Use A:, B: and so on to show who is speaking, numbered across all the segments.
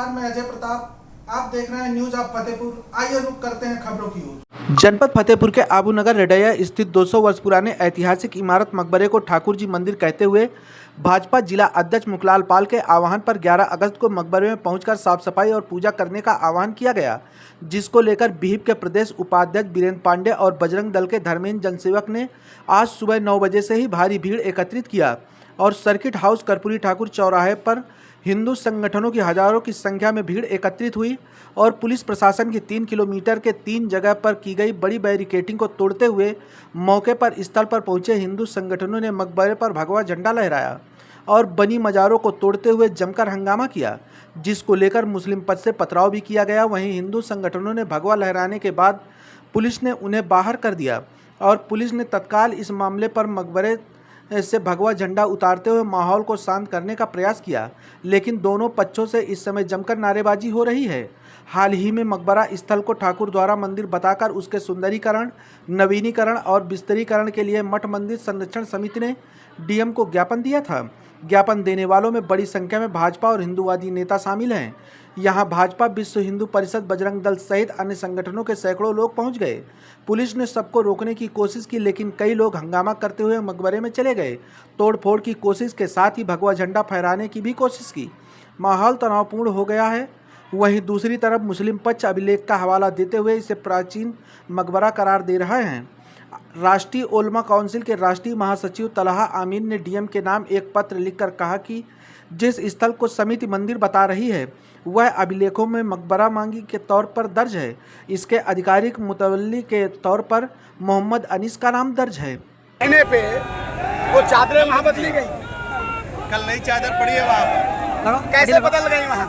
A: नमस्कार, मैं अजय प्रताप। आप देख रहे हैं न्यूज ऑफ फतेहपुर। आइए रुक करते हैं खबरों की ओर। जनपद फतेहपुर के आबू नगर रेडैया स्थित 200 वर्ष पुराने ऐतिहासिक इमारत मकबरे को ठाकुर जी मंदिर कहते हुए भाजपा जिला अध्यक्ष मुखलाल पाल के आह्वान पर 11 अगस्त को मकबरे में पहुंचकर साफ सफाई और पूजा करने का आह्वान किया गया, जिसको लेकर बीहिप के प्रदेश उपाध्यक्ष वीरेंद्र पांडे और बजरंग दल के धर्मेंद्र जनसेवक ने आज सुबह 9 बजे से ही भारी भीड़ एकत्रित किया और सर्किट हाउस कर्पूरी ठाकुर चौराहे पर हिंदू संगठनों की हजारों की संख्या में भीड़ एकत्रित हुई और पुलिस प्रशासन की 3 किलोमीटर के 3 जगह पर की गई बड़ी बैरिकेडिंग को तोड़ते हुए मौके पर स्थल पर पहुंचे हिंदू संगठनों ने मकबरे पर भगवा झंडा लहराया और बनी मज़ारों को तोड़ते हुए जमकर हंगामा किया, जिसको लेकर मुस्लिम पक्ष से पथराव भी किया गया। वहीं हिंदू संगठनों ने भगवा लहराने के बाद पुलिस ने उन्हें बाहर कर दिया और पुलिस ने तत्काल इस मामले पर मकबरे से भगवा झंडा उतारते हुए माहौल को शांत करने का प्रयास किया, लेकिन दोनों पक्षों से इस समय जमकर नारेबाजी हो रही है। हाल ही में मकबरा स्थल को ठाकुर द्वारा मंदिर बताकर उसके सुंदरीकरण, नवीनीकरण और विस्तरीकरण के लिए मठ मंदिर संरक्षण समिति ने डीएम को ज्ञापन दिया था। ज्ञापन देने वालों में बड़ी संख्या में भाजपा और हिंदूवादी नेता शामिल हैं। यहां भाजपा, विश्व हिंदू परिषद, बजरंग दल सहित अन्य संगठनों के सैकड़ों लोग पहुंच गए। पुलिस ने सबको रोकने की कोशिश की, लेकिन कई लोग हंगामा करते हुए मकबरे में चले गए। तोड़फोड़ की कोशिश के साथ ही भगवा झंडा फहराने की भी कोशिश की। माहौल तनावपूर्ण हो गया है। वहीं दूसरी तरफ मुस्लिम पक्ष अभिलेख का हवाला देते हुए इसे प्राचीन मकबरा करार दे रहे हैं। राष्ट्रीय उलमा काउंसिल के राष्ट्रीय महासचिव तलहा आमीन ने डीएम के नाम एक पत्र लिखकर कहा कि जिस स्थल को समिति मंदिर बता रही है वह अभिलेखों में मकबरा मांगी के तौर पर दर्ज है। इसके आधिकारिक मुतवल्ली के तौर पर मोहम्मद अनीस का नाम दर्ज है।
B: पे वो चादरें वहाँ बदली गई,
C: कल नई चादर पड़ी है वहाँ पर,
B: कैसे बदल गई? वहाँ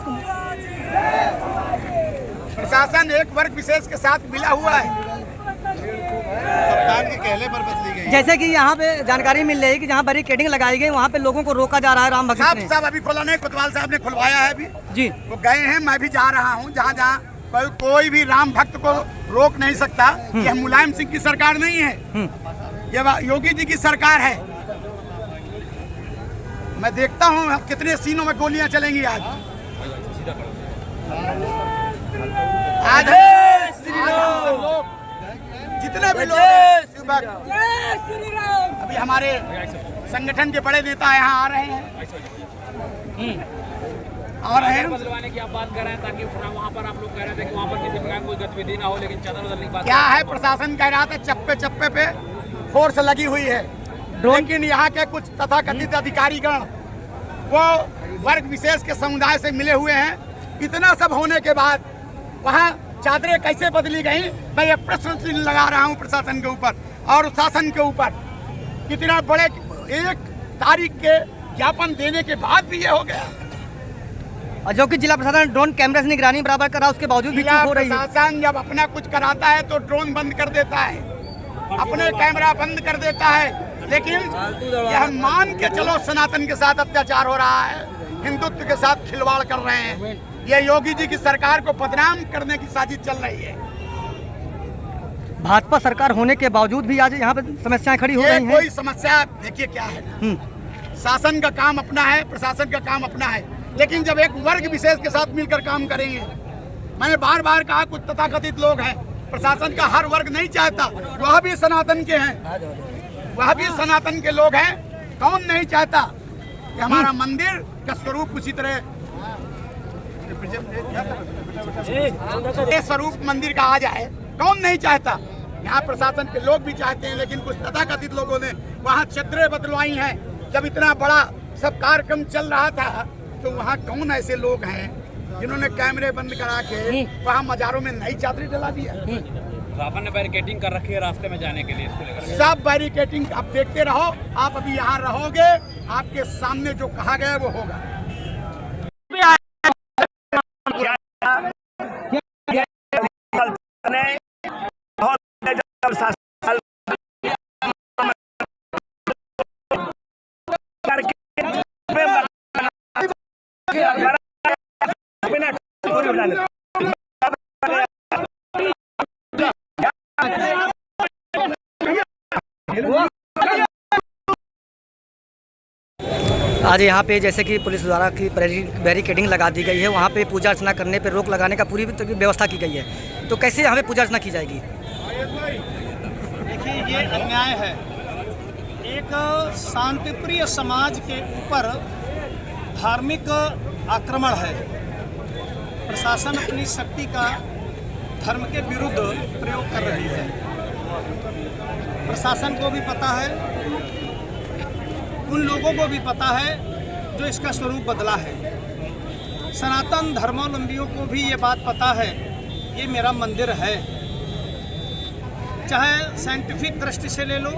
B: प्रशासन एक वर्ग विशेष के साथ मिला हुआ है।
C: कप्तान के कहने पर बदली गई।
D: जैसे कि यहाँ पे जानकारी मिल रही है कि जहाँ बैरिकेडिंग लगाई गई वहाँ पे लोगों को रोका जा रहा है। राम भगत ने
B: सब अभी खोला नहीं, कोतवाल साहब ने खुलवाया है अभी
D: जी,
B: वो गए हैं। मैं भी जा रहा हूँ जहाँ जहाँ कोई भी राम भक्त को रोक नहीं सकता। यह मुलायम सिंह की सरकार नहीं है, ये योगी जी की सरकार है। मैं देखता हूँ कितने सीनों में गोलियां चलेंगी आज। जितने भी लोग अभी हमारे संगठन के बड़े नेता यहाँ आ रहे हैं
E: बदलवाने की आप बात कर रहे हैं, ताकि वहाँ पर आप लोग कह रहे थे कि वहाँ पर किसी प्रकार कोई गतिविधि ना हो, लेकिन चादर बदलने की बात
B: क्या है? प्रशासन कह रहा था चप्पे चप्पे पे फोर्स लगी हुई है, लेकिन यहाँ के कुछ तथाकथित अधिकारीगण वो वर्ग विशेष के समुदाय से मिले हुए हैं। इतना सब होने के बाद वहाँ चादरें कैसे बदली गई? मैं ये प्रश्न चिन्ह लगा रहा हूँ प्रशासन के ऊपर और शासन के ऊपर। कितना बड़े एक तारीख के ज्ञापन देने के बाद भी ये हो गया।
D: और जो कि जिला प्रशासन ड्रोन कैमरे से निगरानी बराबर करा, उसके बावजूद भी चूक हो रही है।
B: प्रशासन जब अपना कुछ कराता है तो ड्रोन बंद कर देता है, अपने कैमरा बंद कर देता है, लेकिन यह मान के चलो सनातन के साथ अत्याचार हो रहा है, हिंदुत्व के साथ खिलवाड़ कर रहे हैं। ये योगी जी की सरकार को बदनाम करने की साजिश चल रही है।
D: भाजपा सरकार होने के बावजूद भी आज यहाँ पे समस्याएं खड़ी हो रही हैं।
B: कोई समस्या देखिए क्या है, शासन का काम अपना है, प्रशासन का काम अपना है, लेकिन जब एक वर्ग विशेष के साथ मिलकर काम करेंगे। मैंने बार बार कहा कुछ तथाकथित लोग हैं, प्रशासन का हर वर्ग नहीं चाहता। वह भी सनातन के हैं, वह भी सनातन के लोग हैं। कौन नहीं चाहता कि हमारा मंदिर का स्वरूप उसी तरह स्वरूप मंदिर का आ जाए? कौन नहीं चाहता? यहाँ प्रशासन के लोग भी चाहते हैं, लेकिन कुछ तथाकथित लोगों ने वहाँ चादरें बदलवाई हैं। जब इतना बड़ा सब कार्यक्रम चल रहा था तो वहाँ कौन ऐसे लोग हैं जिन्होंने कैमरे बंद करा के वहाँ मजारों में नई चादरें डला दिया?
E: शासन ने बैरिकेडिंग कर रखी है रास्ते में जाने के लिए, इसको लेकर
B: सब बैरिकेडिंग आप देखते रहो। आप अभी यहाँ रहोगे, आपके सामने जो कहा गया वो होगा।
D: आज यहाँ पे जैसे कि पुलिस द्वारा की बैरिकेडिंग लगा दी गई है, वहाँ पे पूजा अर्चना करने पे रोक लगाने का पूरी व्यवस्था की गई है, तो कैसे यहाँ पे पूजा अर्चना की जाएगी?
F: देखिए, ये अन्याय है। एक शांतिप्रिय समाज के ऊपर धार्मिक आक्रमण है। प्रशासन अपनी शक्ति का धर्म के विरुद्ध प्रयोग कर रही है। प्रशासन को भी पता है, उन लोगों को भी पता है जो इसका स्वरूप बदला है। सनातन धर्मावलंबियों को भी ये बात पता है, ये मेरा मंदिर है। चाहे साइंटिफिक दृष्टि से ले लो,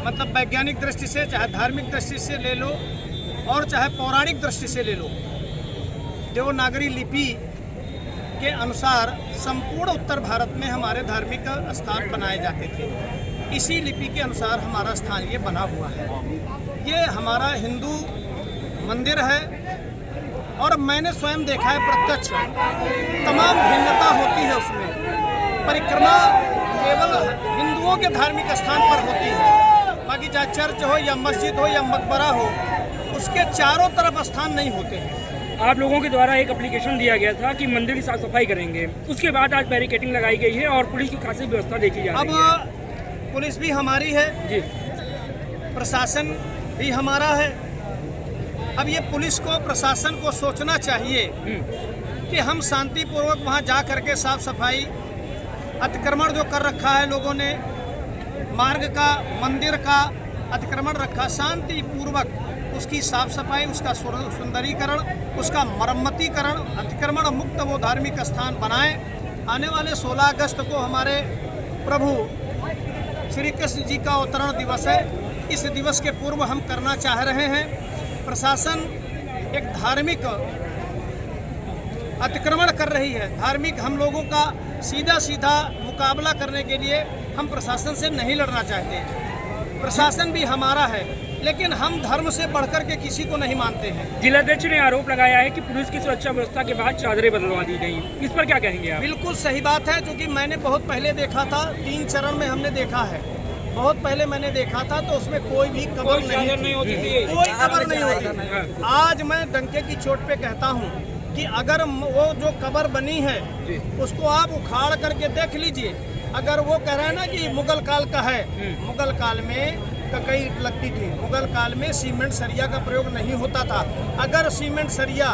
F: मतलब वैज्ञानिक दृष्टि से, चाहे धार्मिक दृष्टि से ले लो, और चाहे पौराणिक दृष्टि से ले लो। देवनागरी लिपि के अनुसार संपूर्ण उत्तर भारत में हमारे धार्मिक स्थान बनाए जाते थे। इसी लिपि के अनुसार हमारा स्थान ये बना हुआ है। ये हमारा हिंदू मंदिर है और मैंने स्वयं देखा है प्रत्यक्ष, तमाम भिन्नता होती है उसमें। परिक्रमा केवल हिंदुओं के धार्मिक स्थान पर होती है, बाकी चाहे चर्च हो या मस्जिद हो या मकबरा हो, उसके चारों तरफ स्थान नहीं होते हैं।
E: आप लोगों के द्वारा एक एप्लीकेशन दिया गया था कि मंदिर की साफ सफाई करेंगे, उसके बाद आज बैरिकेडिंग लगाई गई है और पुलिस की खासी व्यवस्था देखी जा रही है।
F: अब पुलिस भी हमारी है
E: जी,
F: प्रशासन भी हमारा है। अब ये पुलिस को, प्रशासन को सोचना चाहिए कि हम शांतिपूर्वक वहाँ जा करके साफ सफाई, अतिक्रमण जो कर रखा है लोगों ने, मार्ग का, मंदिर का अतिक्रमण रखा, शांतिपूर्वक उसकी साफ सफाई, उसका सुंदरीकरण, उसका मरम्मतीकरण, अतिक्रमण मुक्त वो धार्मिक स्थान बनाएं। आने वाले 16 अगस्त को हमारे प्रभु श्री कृष्ण जी का अवतरण दिवस है। इस दिवस के पूर्व हम करना चाह रहे हैं। प्रशासन एक धार्मिक अतिक्रमण कर रही है। धार्मिक हम लोगों का सीधा मुकाबला करने के लिए हम प्रशासन से नहीं लड़ना चाहते। प्रशासन भी हमारा है, लेकिन हम धर्म से बढ़कर के किसी को नहीं मानते हैं।
E: जिलाध्यक्ष ने आरोप लगाया है कि पुलिस की सुरक्षा व्यवस्था के बाद चादरें बदलवा दी गई, इस पर क्या कहेंगे आप?
F: बिल्कुल सही बात है, क्योंकि मैंने बहुत पहले देखा था, 3 चरण में हमने देखा है। बहुत पहले मैंने देखा था तो उसमें कोई भी कबर नहीं होती थी, कोई कबर नहीं होती। आज मैं डंके की चोट पे कहता हूँ कि अगर वो जो कबर बनी है उसको आप उखाड़ करके देख लीजिए। अगर वो कह रहे हैं ना कि मुगल काल का है, मुगल काल में ककई ईंट लगती थी। मुगल काल में सीमेंट सरिया का प्रयोग नहीं होता था। अगर सीमेंट सरिया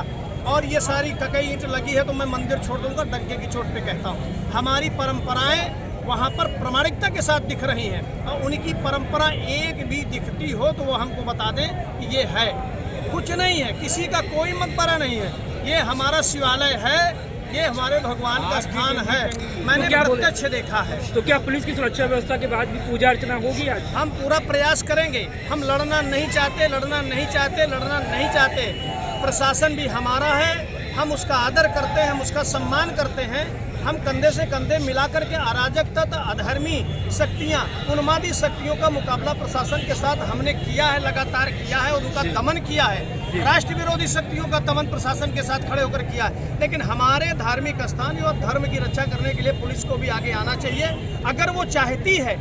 F: और ये सारी ककई ईंट लगी है तो मैं मंदिर छोड़ दूंगा, डंके की चोट पे कहता हूँ। हमारी परंपराएं वहाँ पर प्रामाणिकता के साथ दिख रही हैं, और उनकी परंपरा एक भी दिखती हो तो वो हमको बता दें कि ये है। कुछ नहीं है, किसी का कोई मकबरा नहीं है, ये हमारा शिवालय है, ये हमारे भगवान का स्थान है। मैंने प्रत्यक्ष देखा है।
E: तो क्या पुलिस की सुरक्षा व्यवस्था के बाद भी पूजा अर्चना होगी आज?
F: हम पूरा प्रयास करेंगे। हम लड़ना नहीं चाहते, लड़ना नहीं चाहते, लड़ना नहीं चाहते। प्रशासन भी हमारा है, हम उसका आदर करते हैं, हम उसका सम्मान करते हैं। हम कंधे से कंधे मिलाकर के अराजक तथा अधर्मी शक्तियां, उन्मादी शक्तियों का मुकाबला प्रशासन के साथ हमने किया है, लगातार किया है, और उनका दमन किया है। राष्ट्र विरोधी शक्तियों का दमन प्रशासन के साथ खड़े होकर किया है। लेकिन हमारे धार्मिक स्थान और धर्म की रक्षा करने के लिए पुलिस को भी आगे आना चाहिए। अगर वो चाहती है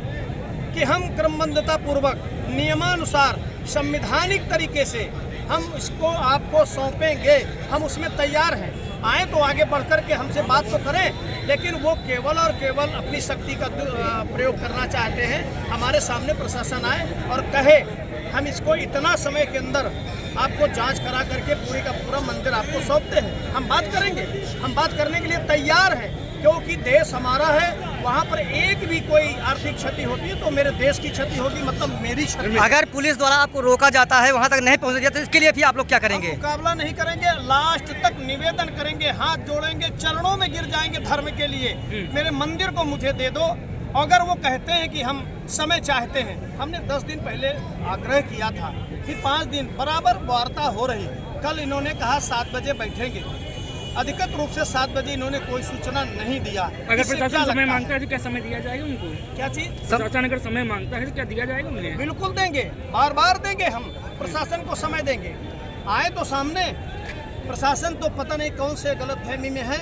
F: कि हम क्रमबद्धता पूर्वक, नियमानुसार, संवैधानिक तरीके से हम इसको आपको सौंपेंगे, हम उसमें तैयार हैं। आए तो आगे बढ़कर के हमसे बात तो करें, लेकिन वो केवल और केवल अपनी शक्ति का प्रयोग करना चाहते हैं। हमारे सामने प्रशासन आए और कहे हम इसको इतना समय के अंदर आपको जांच करा करके पूरी का पूरा मंदिर आपको सौंपते हैं, हम बात करेंगे। हम बात करने के लिए तैयार हैं, क्योंकि देश हमारा है। वहाँ पर एक भी कोई आर्थिक क्षति होती है तो मेरे देश की क्षति होगी, मतलब मेरी क्षति।
D: अगर पुलिस द्वारा आपको रोका जाता है, वहाँ तक नहीं पहुँच दिया, तो इसके लिए भी आप लोग क्या करेंगे?
F: मुकाबला नहीं करेंगे, लास्ट तक निवेदन करेंगे, हाथ जोड़ेंगे, चरणों में गिर जाएंगे धर्म के लिए। मेरे मंदिर को मुझे दे दो। अगर वो कहते हैं कि हम समय चाहते हैं, हमने 10 दिन पहले आग्रह किया था, फिर 5 दिन बराबर वार्ता हो रही। कल इन्होंने कहा 7 बजे बैठेंगे, अधिकृत रूप से 7 बजे इन्होंने कोई सूचना नहीं दिया।
E: अगर प्रशासन समय मांगता है तो क्या समय दिया जाएगा उनको?
F: क्या चीज?
E: प्रशासन अगर समय मांगता है तो क्या दिया जाएगा उन्हें?
F: बिल्कुल देंगे, बार बार देंगे। हम प्रशासन को समय देंगे। आए तो सामने। प्रशासन तो पता नहीं कौन से गलतफहमी में है,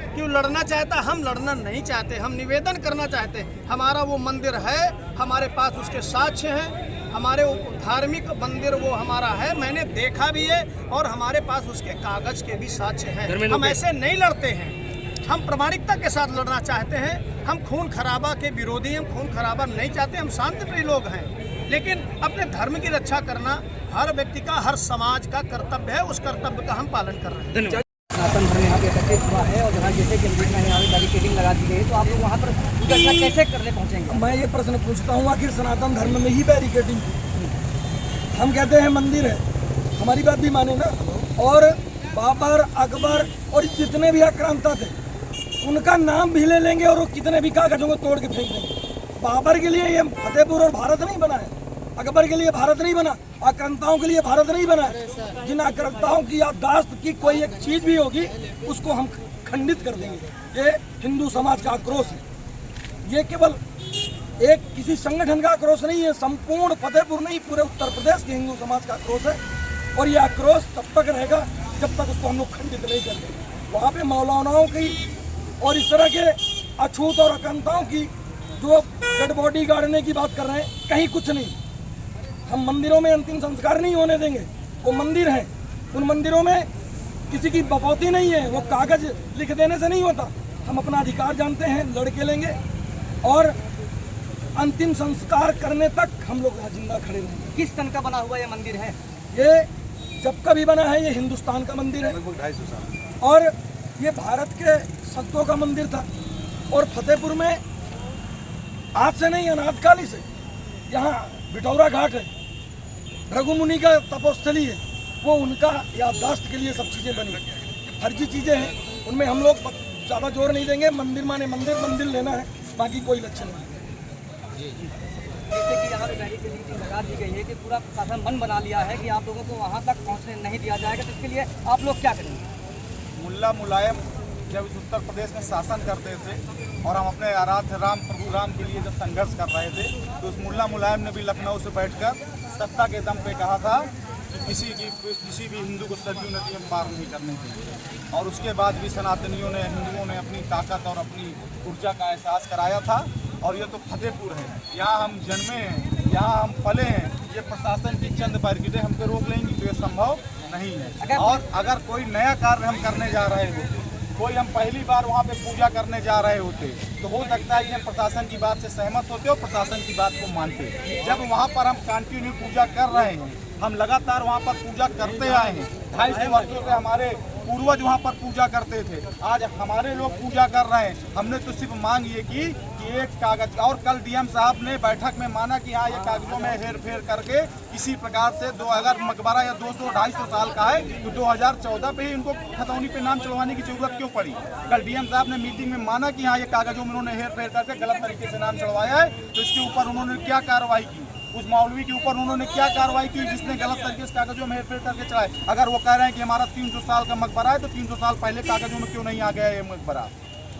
F: क्यों लड़ना चाहता। हम लड़ना नहीं चाहते, हम निवेदन करना चाहते। हमारा वो मंदिर है, हमारे पास उसके साक्ष्य हैं। हमारे धार्मिक मंदिर वो हमारा है, मैंने देखा भी है और हमारे पास उसके कागज के भी साक्ष्य हैं। हम ऐसे नहीं लड़ते हैं, हम प्रामाणिकता के साथ लड़ना चाहते हैं। हम खून खराबा के विरोधी, हम खून खराबा नहीं चाहते, हम शांतिप्रिय लोग हैं। लेकिन अपने धर्म की रक्षा करना हर व्यक्ति का, हर समाज का कर्तव्य है। उस कर्तव्य का हम पालन कर रहे हैं।
E: धन्यवाद।
D: सनातन धर्म यहाँ पे एकत्रित हुआ है और जहाँ जैसे कि हम देख रहे हैं यहाँ पे बैरिकेडिंग लगा दी गई है, तो आप लोग वहाँ पर पूजा अर्चना कैसे करने पहुँचेंगे?
G: मैं ये प्रश्न पूछता हूँ, आखिर सनातन धर्म में ही बैरिकेडिंग की? हम कहते हैं मंदिर है, हमारी बात भी माने ना। और बाबर, अकबर और जितने भी आक्रांता थे उनका नाम भी ले लेंगे और वो कितने भी कागजों को तोड़ के फेंक देंगे। बाबर के लिए ये फतेहपुर और भारत नहीं बना है, अकबर के लिए भारत नहीं बना, आक्रांताओं के लिए भारत नहीं बना है। जिन आक्रांताओं की याददाश्त की कोई एक चीज भी होगी उसको हम खंडित कर देंगे। ये हिंदू समाज का आक्रोश है, ये केवल एक किसी संगठन का आक्रोश नहीं है, संपूर्ण फतेहपुर नहीं पूरे उत्तर प्रदेश के हिंदू समाज का आक्रोश है। और ये आक्रोश तब तक रहेगा जब तक उसको हम लोग खंडित नहीं कर देंगे। वहाँ पे मौलानाओं की और इस तरह के अछूत और आक्रांताओं की जो डेड बॉडी गाड़ने की बात कर रहे हैं, कहीं कुछ नहीं। हम मंदिरों में अंतिम संस्कार नहीं होने देंगे, वो मंदिर हैं, उन मंदिरों में किसी की बपौती नहीं है, वो कागज लिख देने से नहीं होता। हम अपना अधिकार जानते हैं, लड़के लेंगे और अंतिम संस्कार करने तक हम लोग यहाँ जिंदा खड़े रहेंगे।
D: किस सन का बना हुआ ये मंदिर है?
G: ये जब का भी बना है, ये हिंदुस्तान का मंदिर है,
C: लगभग 250 साल।
G: और ये भारत के संतों का मंदिर था। और फतेहपुर में आज से नहीं, अनादकाली से यहाँ बिटौरा घाट है, भृगु का तपोस्थली है, वो उनका याददाश्त के लिए सब चीज़ें बनी। फर्जी चीज़ें हैं, उनमें हम लोग ज़्यादा जोर नहीं देंगे। मंदिर माने मंदिर, मंदिर लेना है, बाकी कोई लक्ष्य नहीं है।
D: जैसे कि यहाँ पे बैरिकेडिंग लगा दी गई है कि पूरा प्रशासन मन बना लिया है कि आप लोगों को वहाँ तक पहुँचने नहीं दिया जाएगा, तो इसके लिए आप लोग क्या करेंगे?
C: मुल्ला मुलायम जब इस उत्तर प्रदेश में शासन करते थे और हम अपने आराध्य राम प्रभु राम के लिए जब संघर्ष कर रहे थे, तो उस मुल्ला मुलायम ने भी लखनऊ से बैठकर सत्ता के दम पे कहा था कि किसी भी हिंदू को सरयू नदी में पार नहीं करने देंगे। और उसके बाद भी सनातनियों ने, हिंदुओं ने अपनी ताकत और अपनी ऊर्जा का एहसास कराया था। और ये तो फतेहपुर है, यहाँ हम जन्मे हैं, यहाँ हम पले हैं। ये प्रशासन की चंद बैरिकेडें हमको रोक लेंगी तो ये संभव नहीं है। और अगर कोई नया कार्य हम करने जा रहे होते, कोई हम पहली बार वहाँ पे पूजा करने जा रहे होते, तो हो सकता है कि हम प्रशासन की बात से सहमत होते और प्रशासन की बात को मानते। जब वहाँ पर हम कंटिन्यू पूजा कर रहे हैं, हम लगातार वहाँ पर पूजा करते आए हैं, 250 वर्षों से हमारे पूर्वज वहाँ पर पूजा करते थे, आज हमारे लोग पूजा कर रहे हैं। हमने तो सिर्फ मांग ये की कि एक कागज, और कल डीएम साहब ने बैठक में माना कि हाँ, ये कागजों में हेर फेर करके किसी प्रकार से अगर मकबरा या 200-250 साल का है तो 2014 पे ही इनको खतौनी पे नाम चढ़वाने की जरूरत क्यों पड़ी? कल डीएम साहब ने मीटिंग में माना कि हाँ, ये कागजों में उन्होंने हेर फेर करके गलत तरीके से नाम चढ़वाया है, तो इसके ऊपर उन्होंने क्या कार्रवाई की? उस मौलवी के ऊपर उन्होंने क्या कार्रवाई की जिसने गलत तरीके से कागजों में हेरफेर करके चलाए? अगर वो कह रहे हैं कि हमारा 300 साल का मकबरा है, तो 300 साल पहले कागजों में क्यों नहीं आ गया ये मकबरा?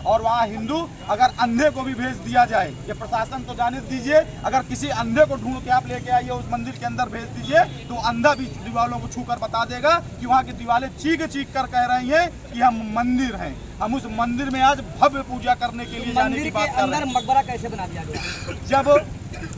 C: और वहाँ हिंदू अगर अंधे को भी भेज दिया जाए, ये प्रशासन तो जाने दीजिए, अगर किसी अंधे को ढूंढ के आप लेके आइए उस मंदिर के अंदर भेज दीजिए, तो अंधा भी दीवालों को छू कर बता देगा कि वहाँ की दीवारें चीख चीख कर कह रही हैं कि हम मंदिर हैं। हम उस मंदिर में आज भव्य पूजा करने के लिए जाने की बात कर रहे हैं।
D: मकबरा कैसे बना दिया गया?
C: जब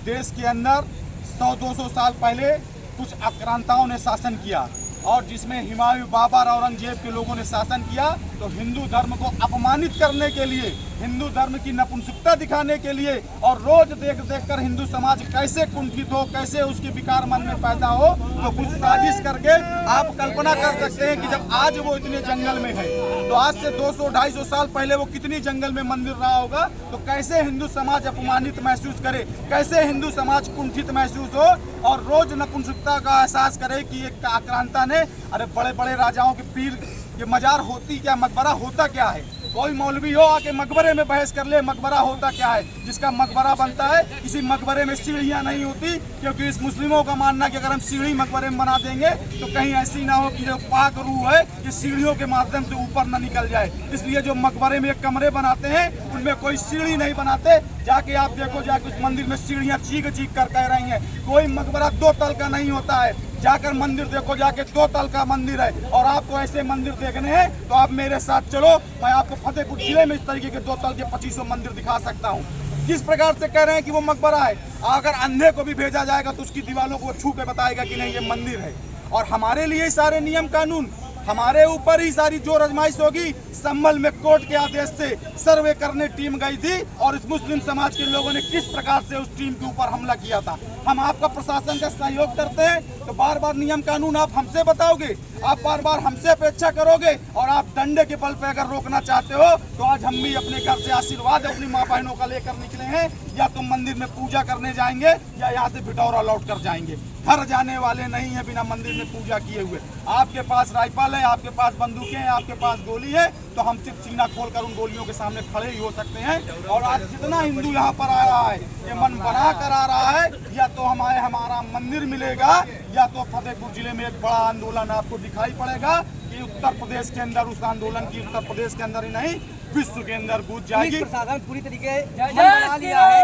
C: देश के अंदर 100-200 साल पहले कुछ आक्रांताओं ने शासन किया और जिसमें हुमायूं, बाबर, औरंगजेब के लोगों ने शासन किया, तो हिंदू धर्म को अपमानित करने के लिए, हिंदू धर्म की नपुंसकता दिखाने के लिए और रोज देख देख कर हिंदू समाज कैसे कुंठित हो, कैसे उसके विकार मन में पैदा हो, तो कुछ साजिश करके आप कल्पना कर सकते हैं कि जब आज वो इतने जंगल में है, तो आज से 200-250 साल पहले वो कितनी जंगल में मंदिर रहा होगा। तो कैसे हिंदू समाज अपमानित महसूस करे, कैसे हिंदू समाज कुंठित महसूस हो और रोज नपुंसकता का एहसास करे कि एक आक्रांता ने, अरे बड़े बड़े राजाओं के पीर ये मजार होती क्या, मकबरा होता क्या है? कोई मौलवी हो आके मकबरे में बहस कर ले, मकबरा होता क्या है? जिसका मकबरा बनता है, किसी मकबरे में सीढ़ियाँ नहीं होती, क्योंकि इस मुस्लिमों का मानना कि अगर हम सीढ़ी मकबरे में बना देंगे तो कहीं ऐसी ना हो कि जो पाक रूह है ये सीढ़ियों के माध्यम से ऊपर ना निकल जाए। इसलिए जो मकबरे में कमरे बनाते हैं उनमें कोई सीढ़ी नहीं बनाते। जाके आप देखो, जाके उस मंदिर में सीढ़ियाँ चीख चीख कर कह रही हैं। कोई मकबरा 2 तल का नहीं होता है, जाकर मंदिर देखो, जाके 2 तल का मंदिर है। और आपको ऐसे मंदिर देखने हैं तो आप मेरे साथ चलो, मैं आपको फतेहपुर जिले में इस तरीके के 2 तल के 2500 मंदिर दिखा सकता हूँ। किस प्रकार से कह रहे हैं कि वो मकबरा है। अगर अंधे को भी भेजा जाएगा तो उसकी दीवारों को छू के बताएगा कि नहीं ये मंदिर है। और हमारे लिए सारे नियम कानून, हमारे ऊपर ही सारी जो आजमाइश होगी। संभल में कोर्ट के आदेश से सर्वे करने टीम गई थी और इस मुस्लिम समाज के लोगों ने किस प्रकार से उस टीम के ऊपर हमला किया था। हम आपका प्रशासन का सहयोग करते हैं तो बार बार नियम कानून आप हमसे बताओगे, आप बार बार हमसे अपेक्षा करोगे और आप डंडे के बल पे अगर रोकना चाहते हो तो आज हम भी अपने घर से आशीर्वाद अपनी माँ बहनों का लेकर निकले हैं। या तो मंदिर में पूजा करने जाएंगे या यहाँ से भिटौरा लौट कर जाएंगे। घर जाने वाले नहीं है बिना मंदिर में पूजा किए हुए। आपके पास राइफल है, आपके पास बंदूकें हैं, आपके पास गोली है, तो हम सिर्फ सीना खोलकर उन गोलियों के सामने खड़े ही हो सकते हैं। और आज जितना हिंदू यहाँ पर आ रहा है ये मन बना कर आ रहा है, या तो हमारा मंदिर मिलेगा या तो फतेहपुर जिले में एक बड़ा आंदोलन आपको दिखाई पड़ेगा कि उत्तर प्रदेश के अंदर उस आंदोलन की उत्तर प्रदेश के अंदर ही नहीं विश्व के अंदर गूंज जाएगी।
D: प्रशासन पूरी तरीके बना लिया है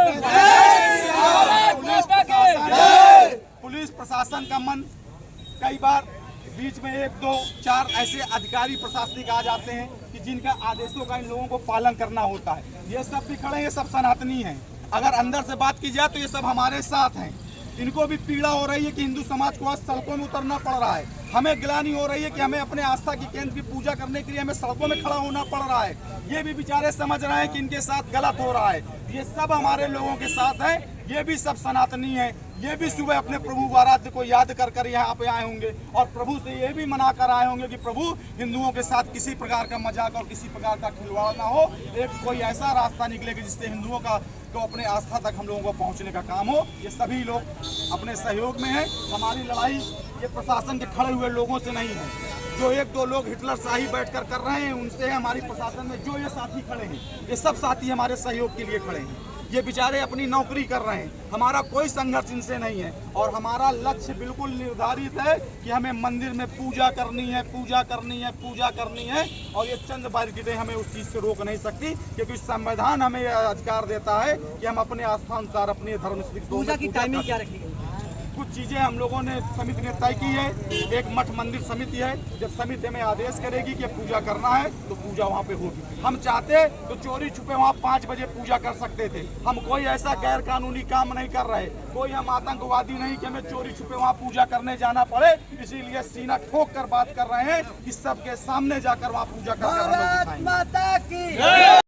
C: पुलिस प्रशासन का मन कई बार बीच में 1, 2, 4 ऐसे अधिकारी प्रशासनिक आ जाते हैं कि जिनका आदेशों का इन लोगों को पालन करना होता है। ये सब भी खड़े, ये सब सनातनी हैं। अगर अंदर से बात की जाए तो ये सब हमारे साथ हैं। इनको भी पीड़ा हो रही है कि हिंदू समाज को आज सड़कों में उतरना पड़ रहा है। हमें गिलानी हो रही है कि हमें अपने आस्था की केंद्र की पूजा करने के लिए हमें सड़कों में खड़ा होना पड़ रहा है। ये भी बेचारे समझ रहे हैं कि इनके साथ गलत हो रहा है। ये सब हमारे लोगों के साथ है, ये भी सब सनातनी है। ये भी सुबह अपने प्रभु आराध्य को याद कर कर यहाँ पे आए होंगे और प्रभु से ये भी मना कर आए होंगे कि प्रभु हिंदुओं के साथ किसी प्रकार का मजाक और किसी प्रकार का खिलवाड़ ना हो। एक कोई ऐसा रास्ता निकले कि जिससे हिंदुओं का तो अपने आस्था तक हम लोगों को पहुंचने का काम हो। ये सभी लोग अपने सहयोग में हैं। हमारी लड़ाई ये प्रशासन के खड़े हुए लोगों से नहीं है। जो 1, 2 लोग हिटलर शाही बैठकर कर रहे हैं उनसे हमारी प्रशासन में जो ये साथी खड़े हैं, ये सब साथी हमारे सहयोग के लिए खड़े हैं। ये बेचारे अपनी नौकरी कर रहे हैं, हमारा कोई संघर्ष इनसे नहीं है। और हमारा लक्ष्य बिल्कुल निर्धारित है कि हमें मंदिर में पूजा करनी है, पूजा करनी है, पूजा करनी है। और ये चंद बारीकें हमें उस चीज़ से रोक नहीं सकती, क्योंकि संविधान हमें अधिकार देता है कि हम अपने आस्था अनुसार अपने धर्म से
D: पूजा की टाइमिंग क्या रखी गई?
C: कुछ चीज़ें हम लोगों ने समिति ने तय की है। एक मठ मंदिर समिति है, जब समिति हमें आदेश करेगी कि पूजा करना है तो पूजा वहाँ पे होगी। हम चाहते तो चोरी छुपे वहाँ 5 बजे पूजा कर सकते थे। हम कोई ऐसा गैर कानूनी काम नहीं कर रहे, कोई हम आतंकवादी नहीं कि हमें चोरी छुपे वहाँ पूजा करने जाना पड़े। इसीलिए सीना ठोक कर बात कर रहे हैं कि सबके सामने जाकर वहाँ पूजा कर